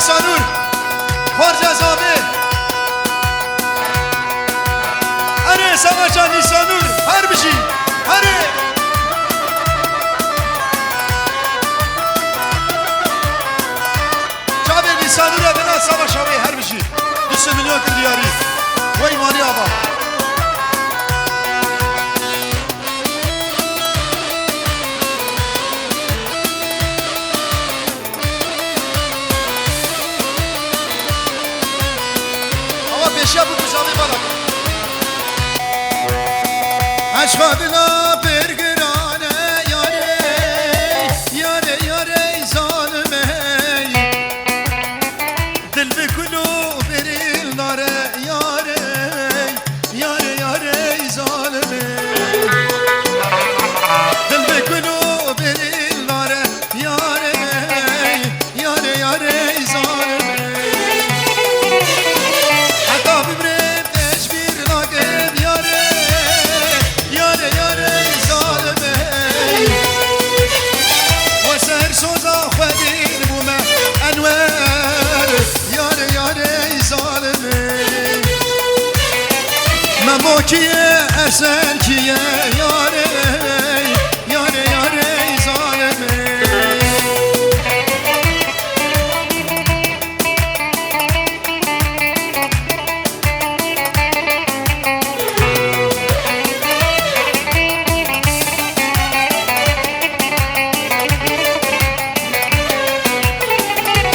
نیسانور خارج زابه هره سماچا نیسانور هر بشی هره جابه نیسانور دنا سماچا به هر بشی 2 میلیون دیاری و ایمانی آبا پیشیا بود بزامی بالا اشخادنا برگرانه یاره یاره یاره ظالمه دل بکلو بریل داره یاره یاره یاره ظالمه دل بکلو بریل داره یاره یاره یاره ظالمه کیه ارسن کیه یاره یاره یاره ظالمه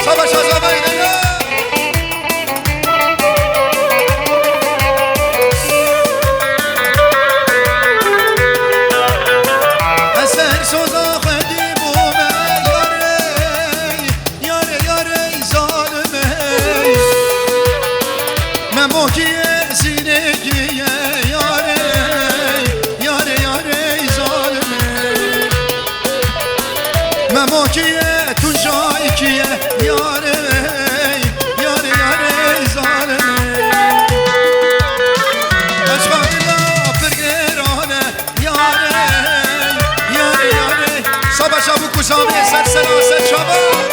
صباش زباین مماکیه تو جایی کیه یاره یاره یاره ظالمه اشغالا برگرانه یاره یاره یاره صبح شبو کشامه سلسلاسه شبا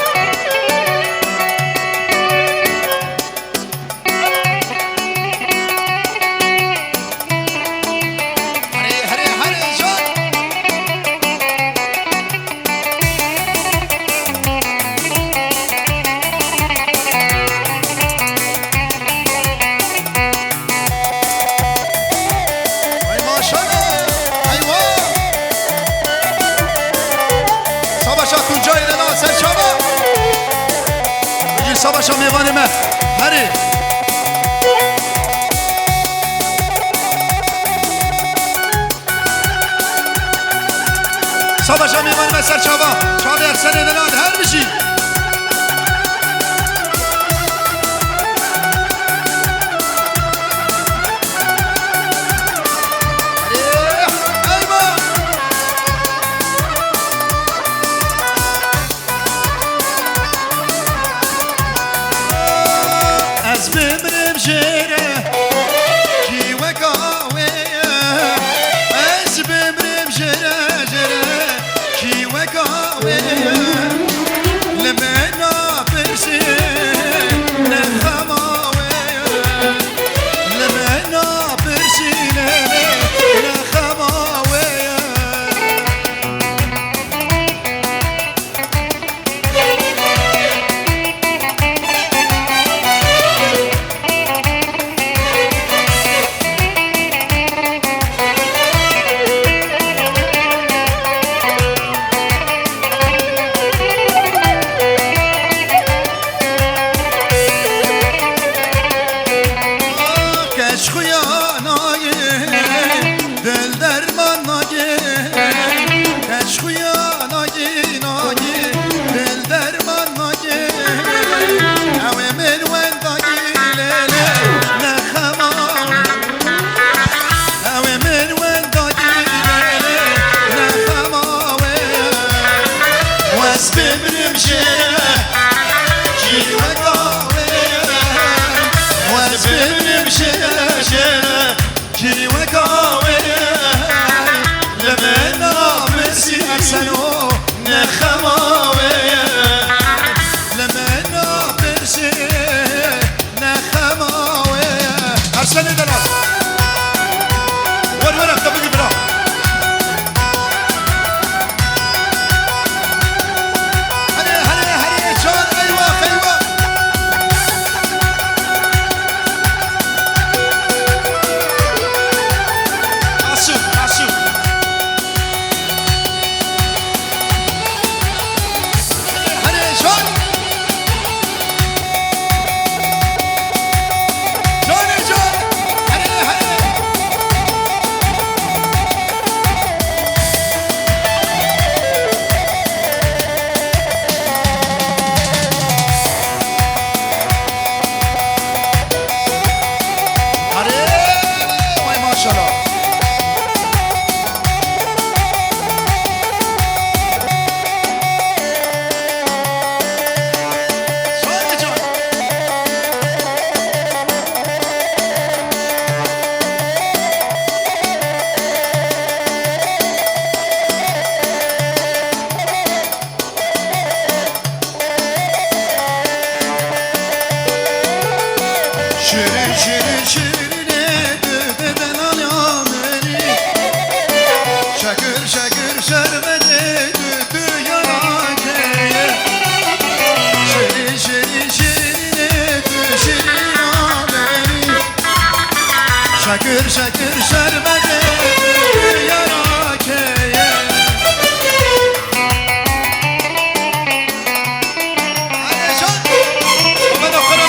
صباح شام میوان من هری صباح شام میوان من سر چابا چابی اکسن دلان هر بشی بمرم جره کی وکاوه از بمرم جره جره کی وکاوه لمنا برسی نخماوه لمنا برسی نخماوه حسني دلال ورورك تبقي برا هني جان ايوه ايوه عسو هني جان şirine dübeden al yameni şakır şerbeti düdü yarakeye şirine dü şirin yameni şakır şerbeti düdü yarakeye Baba doktora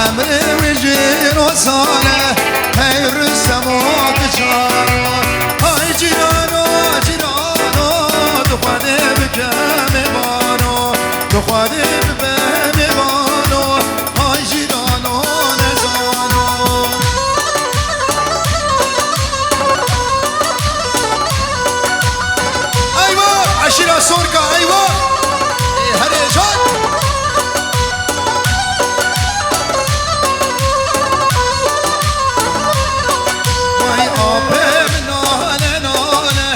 عمري وجين وصاله هي الرسم وبشاره جیرانو جیرانو تو خواده بکم بانو تو خواده ببم بانو های جیرانو نزانو ایوه عشیره سرکا ایوه هره جان وای آبم ناله ناله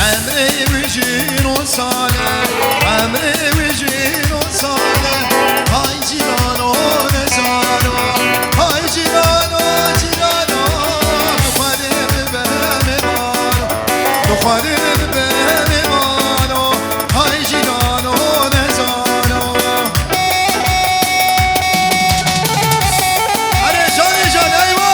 عمری وجین و ساله عمری وجین و ساله های جیرانو نزانو های جیرانو جیرانو دخواده ببم بانو دخواده ببم بانو های جیرانو نزانو اره جان جان ایوه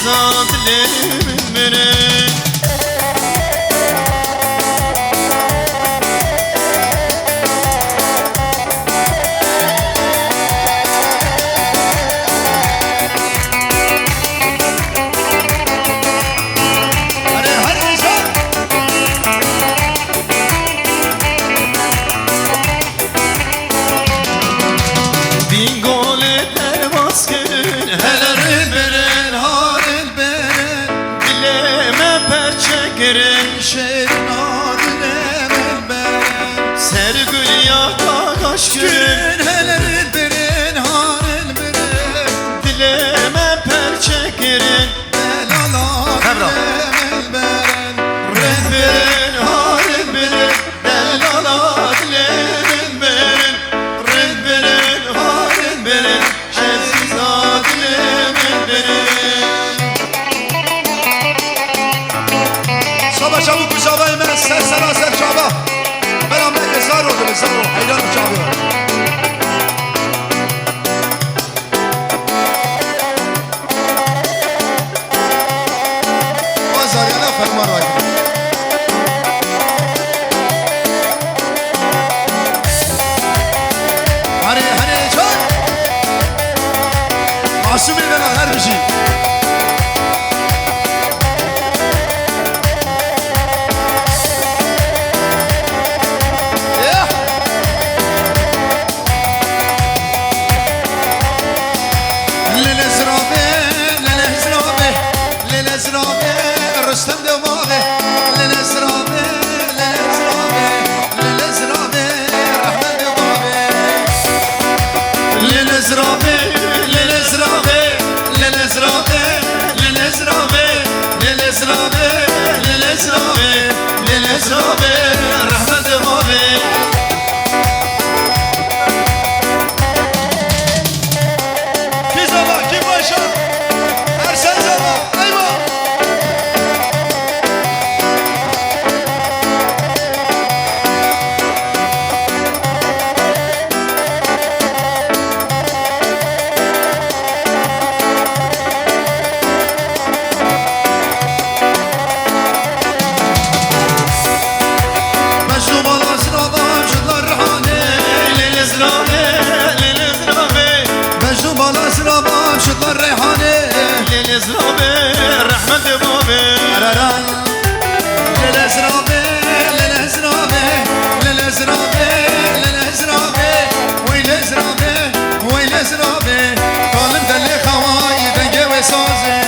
zadlim benim. Şehrin adile ben Sergül yaka kaş gün Helerin berin haril berin Dileme perçekerin Delala dilemel beren Rehberin haril berin Delala dilemin berin Rehberin haril berin Şehzizat dilemin berin. Sabah çabuk bu sabah hemen sersera serçaba Beraber ezar oldu ezar oldu hayran çabuk Bazar yana ferman var Hani çok Masum edene her bir şey رستم دماغه للزرابه للزرابه للزرابه رحمن دماغه للزرابه للزرابه للزرابه للزرابه للزرابه للزرابه للزرابه رحمن دماغه کی زبا کی باشا هر سن زبا ایوا للزرابه رحمة بابي للزرابه للزرابه للزرابه للزرابه ويلزرابه ويلزرابه طالب دلي خواي دنجي وسازي